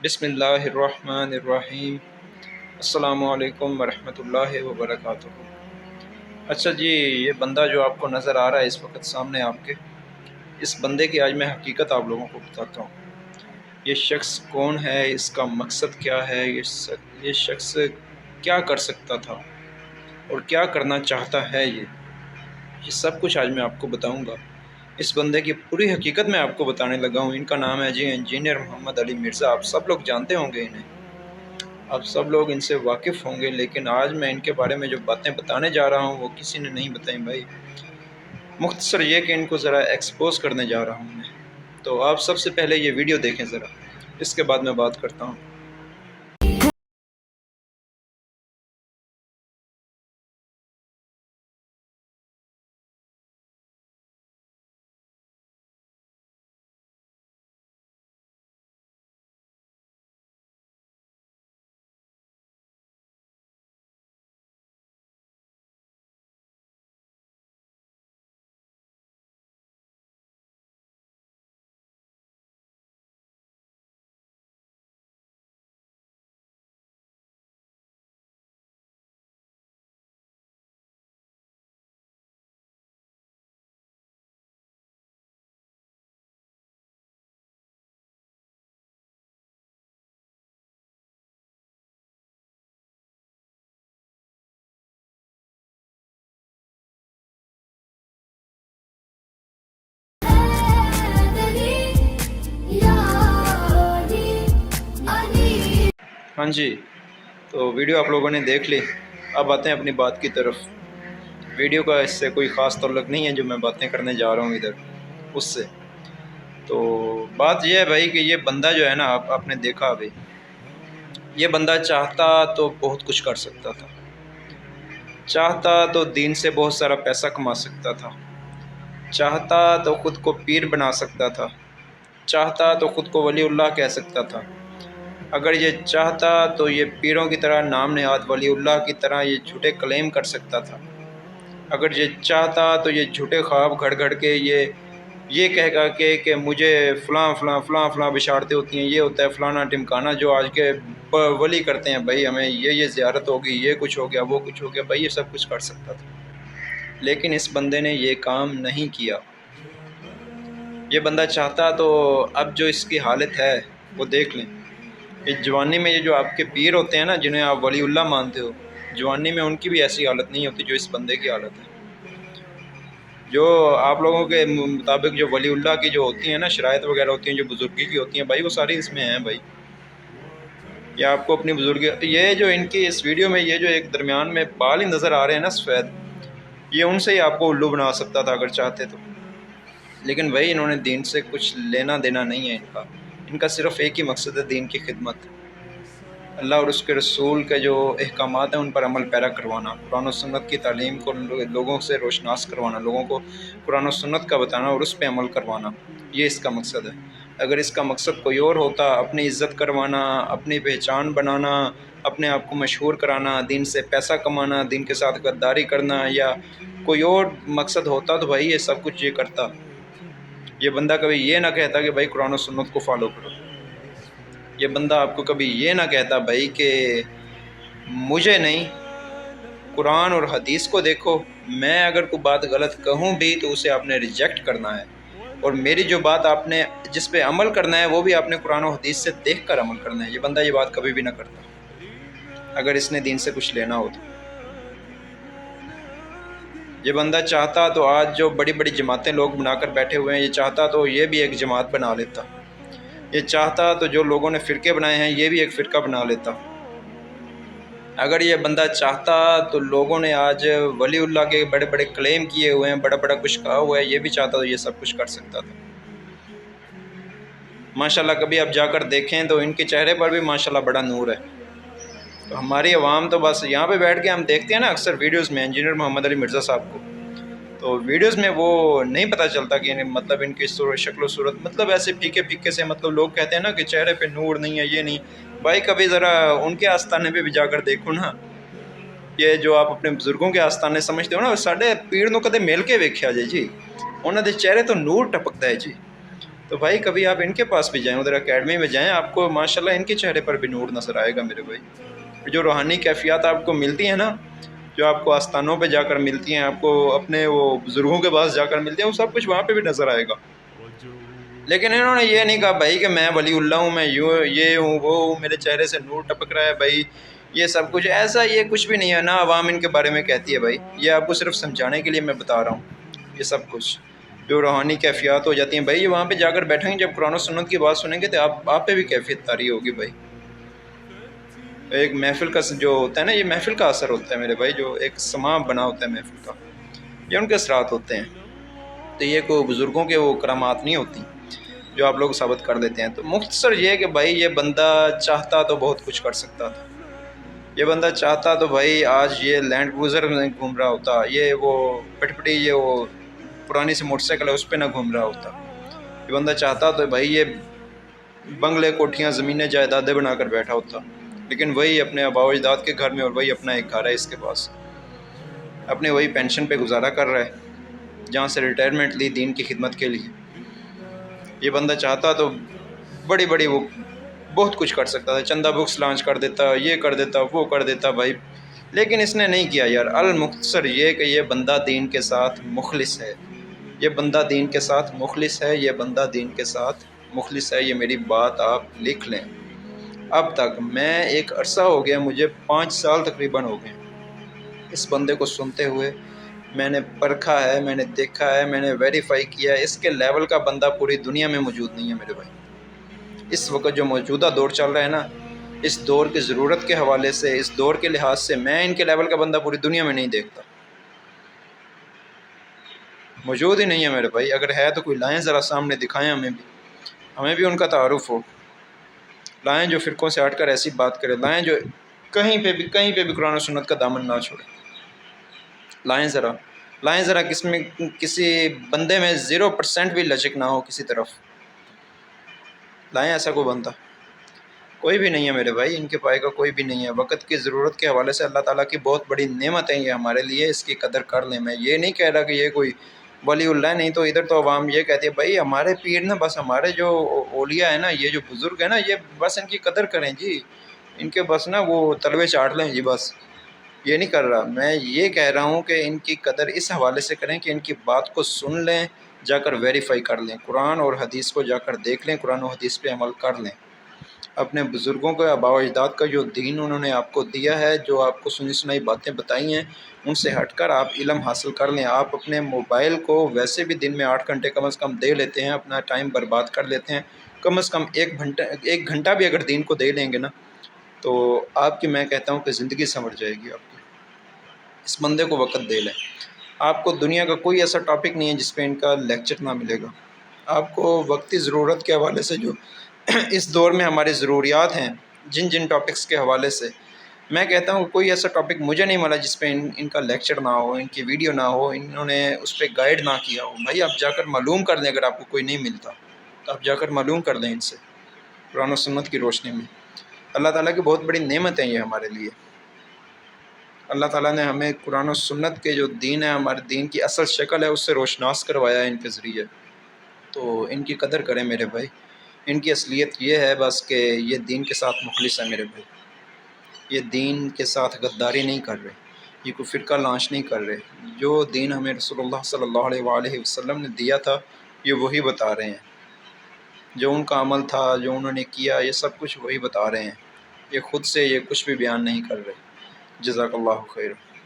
بسم اللہ الرحمن الرحیم۔ السلام علیکم ورحمۃ اللہ وبرکاتہ۔ اچھا جی، یہ بندہ جو آپ کو نظر آ رہا ہے اس وقت سامنے آپ کے، اس بندے کی آج میں حقیقت آپ لوگوں کو بتاتا ہوں۔ یہ شخص کون ہے، اس کا مقصد کیا ہے، یہ شخص کیا کر سکتا تھا اور کیا کرنا چاہتا ہے، یہ سب کچھ آج میں آپ کو بتاؤں گا۔ اس بندے کی پوری حقیقت میں آپ کو بتانے لگا ہوں۔ ان کا نام ہے جی انجینئر محمد علی مرزا۔ آپ سب لوگ جانتے ہوں گے انہیں، آپ سب لوگ ان سے واقف ہوں گے، لیکن آج میں ان کے بارے میں جو باتیں بتانے جا رہا ہوں وہ کسی نے نہیں بتائیں بھائی۔ مختصر یہ کہ ان کو ذرا ایکسپوز کرنے جا رہا ہوں میں، تو آپ سب سے پہلے یہ ویڈیو دیکھیں ذرا، اس کے بعد میں بات کرتا ہوں۔ ہاں جی، تو ویڈیو آپ لوگوں نے دیکھ لی، اب آتے ہیں اپنی بات کی طرف۔ ویڈیو کا اس سے کوئی خاص تعلق نہیں ہے، جو میں باتیں کرنے جا رہا ہوں ادھر اس سے۔ تو بات یہ ہے بھائی کہ یہ بندہ جو ہے نا، آپ نے دیکھا ابھی، یہ بندہ چاہتا تو بہت کچھ کر سکتا تھا۔ چاہتا تو دین سے بہت سارا پیسہ کما سکتا تھا، چاہتا تو خود کو پیر بنا سکتا تھا، چاہتا تو خود کو ولی اللہ کہہ سکتا تھا۔ اگر یہ چاہتا تو یہ پیروں کی طرح نام نہاد ولی اللہ کی طرح یہ جھوٹے کلیم کر سکتا تھا۔ اگر یہ چاہتا تو یہ جھوٹے خواب گھڑ گھڑ کے یہ کہے گا کہ مجھے فلاں فلاں فلاں فلاں بشارتیں ہوتی ہیں، یہ ہوتا ہے فلانا ٹمکانا جو آج کے ولی کرتے ہیں بھائی، ہمیں یہ زیارت ہوگی، یہ کچھ ہو گیا، وہ کچھ ہو گیا بھائی، یہ سب کچھ کر سکتا تھا۔ لیکن اس بندے نے یہ کام نہیں کیا۔ یہ بندہ چاہتا تو اب جو اس کی حالت ہے وہ دیکھ لیں۔ یہ جوانی میں یہ جو آپ کے پیر ہوتے ہیں نا، جنہیں آپ ولی اللہ مانتے ہو، جوانی میں ان کی بھی ایسی حالت نہیں ہوتی جو اس بندے کی حالت ہے۔ جو آپ لوگوں کے مطابق جو ولی اللہ کی جو ہوتی ہیں نا شرائط وغیرہ ہوتی ہیں، جو بزرگی کی ہوتی ہیں بھائی، وہ ساری اس میں ہیں بھائی۔ یہ آپ کو اپنی بزرگی، یہ جو ان کی اس ویڈیو میں یہ جو ایک درمیان میں بال ہی نظر آ رہے ہیں نا سفید، یہ ان سے ہی آپ کو الو بنا سکتا تھا اگر چاہتے تو۔ لیکن بھائی انہوں نے دین سے کچھ لینا دینا نہیں ہے ان کا صرف ایک ہی مقصد ہے، دین کی خدمت، اللہ اور اس کے رسول کے جو احکامات ہیں ان پر عمل پیرا کروانا، قرآن و سنت کی تعلیم کو لوگوں سے روشناس کروانا، لوگوں کو قرآن و سنت کا بتانا اور اس پہ عمل کروانا، یہ اس کا مقصد ہے۔ اگر اس کا مقصد کوئی اور ہوتا، اپنی عزت کروانا، اپنی پہچان بنانا، اپنے آپ کو مشہور کرانا، دین سے پیسہ کمانا، دین کے ساتھ غداری کرنا، یا کوئی اور مقصد ہوتا تو بھائی یہ سب کچھ یہ کرتا۔ یہ بندہ کبھی یہ نہ کہتا کہ بھائی قرآن و سنت کو فالو کرو۔ یہ بندہ آپ کو کبھی یہ نہ کہتا بھائی کہ مجھے نہیں، قرآن اور حدیث کو دیکھو، میں اگر کوئی بات غلط کہوں بھی تو اسے آپ نے ریجیکٹ کرنا ہے، اور میری جو بات آپ نے جس پہ عمل کرنا ہے وہ بھی آپ نے قرآن و حدیث سے دیکھ کر عمل کرنا ہے۔ یہ بندہ یہ بات کبھی بھی نہ کرتا اگر اس نے دین سے کچھ لینا ہو تو۔ یہ بندہ چاہتا تو آج جو بڑی بڑی جماعتیں لوگ بنا کر بیٹھے ہوئے ہیں، یہ چاہتا تو یہ بھی ایک جماعت بنا لیتا۔ یہ چاہتا تو جو لوگوں نے فرقے بنائے ہیں یہ بھی ایک فرقہ بنا لیتا۔ اگر یہ بندہ چاہتا تو لوگوں نے آج ولی اللہ کے بڑے بڑے کلیم کیے ہوئے ہیں، بڑا بڑا کچھ کہا ہوا ہے، یہ بھی چاہتا تو یہ سب کچھ کر سکتا تھا۔ ماشاءاللہ کبھی آپ جا کر دیکھیں تو ان کے چہرے پر بھی ماشاءاللہ بڑا نور ہے۔ تو ہماری عوام تو بس یہاں پہ بیٹھ کے ہم دیکھتے ہیں نا اکثر ویڈیوز میں انجینئر محمد علی مرزا صاحب کو، تو ویڈیوز میں وہ نہیں پتہ چلتا کہ مطلب ان کی شکل و صورت، مطلب ایسے پھیکے پھیکے سے، مطلب لوگ کہتے ہیں نا کہ چہرے پہ نور نہیں ہے، یہ نہیں بھائی، کبھی ذرا ان کے آستانے پہ بھی جا کر دیکھو نا۔ یہ جو آپ اپنے بزرگوں کے آستانے سمجھتے ہو نا، ساڈے پیر نو کدے مل کے ویکھیا جی، انہاں دے چہرے تو نور ٹپکتا ہے جی۔ تو بھائی کبھی آپ ان کے پاس بھی جائیں، ادھر اکیڈمی میں جائیں، آپ کو ماشاءاللہ ان کے چہرے پر بھی نور نظر آئے گا میرے بھائی۔ جو روحانی کیفیات آپ کو ملتی ہیں نا، جو آپ کو آستانوں پہ جا کر ملتی ہیں، آپ کو اپنے وہ بزرگوں کے پاس جا کر ملتی ہیں، وہ سب کچھ وہاں پہ بھی نظر آئے گا۔ لیکن انہوں نے یہ نہیں کہا بھائی کہ میں ولی اللہ ہوں، میں یوں یہ ہوں وہ ہوں، میرے چہرے سے نور ٹپک رہا ہے بھائی، یہ سب کچھ ایسا یہ کچھ بھی نہیں ہے نا۔ عوام ان کے بارے میں کہتی ہے بھائی، یہ آپ کو صرف سمجھانے کے لیے میں بتا رہا ہوں۔ یہ سب کچھ جو روحانی کیفیات ہو جاتی ہیں بھائی، یہ وہاں پہ جا کر بیٹھیں گے، جب قرآن و سنت کی بات سنیں گے تو آپ پہ بھی کیفیت طاری ہوگی بھائی۔ ایک محفل کا جو ہوتا ہے نا، یہ محفل کا اثر ہوتا ہے میرے بھائی، جو ایک سماع بنا ہوتا ہے محفل کا، یہ ان کے اثرات ہوتے ہیں۔ تو یہ کوئی بزرگوں کے وہ کرامات نہیں ہوتی جو آپ لوگ ثابت کر دیتے ہیں۔ تو مختصر یہ کہ بھائی یہ بندہ چاہتا تو بہت کچھ کر سکتا تھا۔ یہ بندہ چاہتا تو بھائی آج یہ لینڈ کروزر میں گھوم رہا ہوتا، یہ وہ پٹپٹی یہ وہ پرانی سی موٹر سائیکل ہے اس پہ نہ گھوم رہا ہوتا۔ یہ بندہ چاہتا تو بھائی یہ بنگلے کوٹھیاں زمینیں جائیدادیں بنا کر بیٹھا ہوتا، لیکن وہی اپنے آباء و اجداد کے گھر میں، اور وہی اپنا ایک گھر ہے اس کے پاس، اپنے وہی پینشن پہ گزارا کر رہا ہے جہاں سے ریٹائرمنٹ لی دین کی خدمت کے لیے۔ یہ بندہ چاہتا تو بڑی بڑی وہ بہت کچھ کر سکتا تھا، چندہ بکس لانچ کر دیتا، یہ کر دیتا وہ کر دیتا بھائی، لیکن اس نے نہیں کیا یار۔ المختصر یہ کہ یہ بندہ دین کے ساتھ مخلص ہے، یہ بندہ دین کے ساتھ مخلص ہے، یہ بندہ دین کے ساتھ مخلص ہے۔ یہ میری بات آپ لکھ لیں۔ اب تک میں ایک عرصہ ہو گیا، مجھے 5 سال تقریباً ہو گئے اس بندے کو سنتے ہوئے، میں نے پرکھا ہے، میں نے دیکھا ہے، میں نے ویریفائی کیا ہے، اس کے لیول کا بندہ پوری دنیا میں موجود نہیں ہے میرے بھائی۔ اس وقت جو موجودہ دور چل رہا ہے نا، اس دور کی ضرورت کے حوالے سے، اس دور کے لحاظ سے میں ان کے لیول کا بندہ پوری دنیا میں نہیں دیکھتا، موجود ہی نہیں ہے میرے بھائی۔ اگر ہے تو کوئی لائیں، ذرا سامنے دکھائیں، ہمیں بھی ان کا تعارف ہو۔ لائیں جو فرقوں سے ہٹ کر ایسی بات کرے، لائیں جو کہیں پہ بھی قرآن و سنت کا دامن نہ چھوڑے۔ لائیں ذرا کسی بندے میں 0% بھی لچک نہ ہو کسی طرف، لائیں ایسا کوئی بندہ، کوئی بھی نہیں ہے میرے بھائی، ان کے پائے کا کوئی بھی نہیں ہے۔ وقت کی ضرورت کے حوالے سے اللہ تعالیٰ کی بہت بڑی نعمت ہے یہ ہمارے لیے، اس کی قدر کر لیں۔ میں یہ نہیں کہہ رہا کہ یہ کوئی ولی اللہ نہیں، تو ادھر تو عوام یہ کہتی ہے بھائی ہمارے پیر نا، بس ہمارے جو اولیاء ہیں نا، یہ جو بزرگ ہیں نا، یہ بس ان کی قدر کریں جی، ان کے بس نا وہ تلوے چاٹ لیں جی، بس۔ یہ نہیں کر رہا، میں یہ کہہ رہا ہوں کہ ان کی قدر اس حوالے سے کریں کہ ان کی بات کو سن لیں، جا کر ویریفائی کر لیں، قرآن اور حدیث کو جا کر دیکھ لیں، قرآن و حدیث پہ عمل کر لیں۔ اپنے بزرگوں کا، آباء و اجداد کا جو دین انہوں نے آپ کو دیا ہے، جو آپ کو سنی سنائی باتیں بتائی ہیں، ان سے ہٹ کر آپ علم حاصل کر لیں۔ آپ اپنے موبائل کو ویسے بھی دن میں 8 گھنٹے کم از کم دے لیتے ہیں، اپنا ٹائم برباد کر لیتے ہیں، کم از کم 1 گھنٹہ بھی اگر دین کو دے لیں گے نا، تو آپ کی، میں کہتا ہوں کہ زندگی سنور جائے گی آپ کی۔ اس بندے کو وقت دے لیں۔ آپ کو دنیا کا کوئی ایسا ٹاپک نہیں ہے جس پہ ان کا لیکچر نہ ملے گا۔ آپ کو وقتی ضرورت کے حوالے سے جو اس دور میں ہماری ضروریات ہیں، جن ٹاپکس کے حوالے سے میں کہتا ہوں کوئی ایسا ٹاپک مجھے نہیں ملا جس پہ ان کا لیکچر نہ ہو، ان کی ویڈیو نہ ہو، انہوں نے اس پہ گائیڈ نہ کیا ہو۔ بھائی آپ جا کر معلوم کر لیں، اگر آپ کو کوئی نہیں ملتا تو آپ جا کر معلوم کر لیں ان سے، قرآن و سنت کی روشنی میں۔ اللہ تعالیٰ کی بہت بڑی نعمت ہے یہ ہمارے لیے۔ اللہ تعالیٰ نے ہمیں قرآن و سنت کے جو دین ہے، ہمارے دین کی اصل شکل ہے، اس سے روشناس کروایا ہے ان کے ذریعے۔ تو ان کی قدر کریں میرے بھائی۔ ان کی اصلیت یہ ہے بس کہ یہ دین کے ساتھ مخلص ہے میرے بھائی، یہ دین کے ساتھ غداری نہیں کر رہے، یہ کوئی فرقہ لانچ نہیں کر رہے۔ جو دین ہمیں رسول اللہ صلی اللہ علیہ وآلہ وسلم نے دیا تھا، یہ وہی بتا رہے ہیں۔ جو ان کا عمل تھا، جو انہوں نے کیا، یہ سب کچھ وہی بتا رہے ہیں، یہ خود سے یہ کچھ بھی بیان نہیں کر رہے۔ جزاک اللہ خیر۔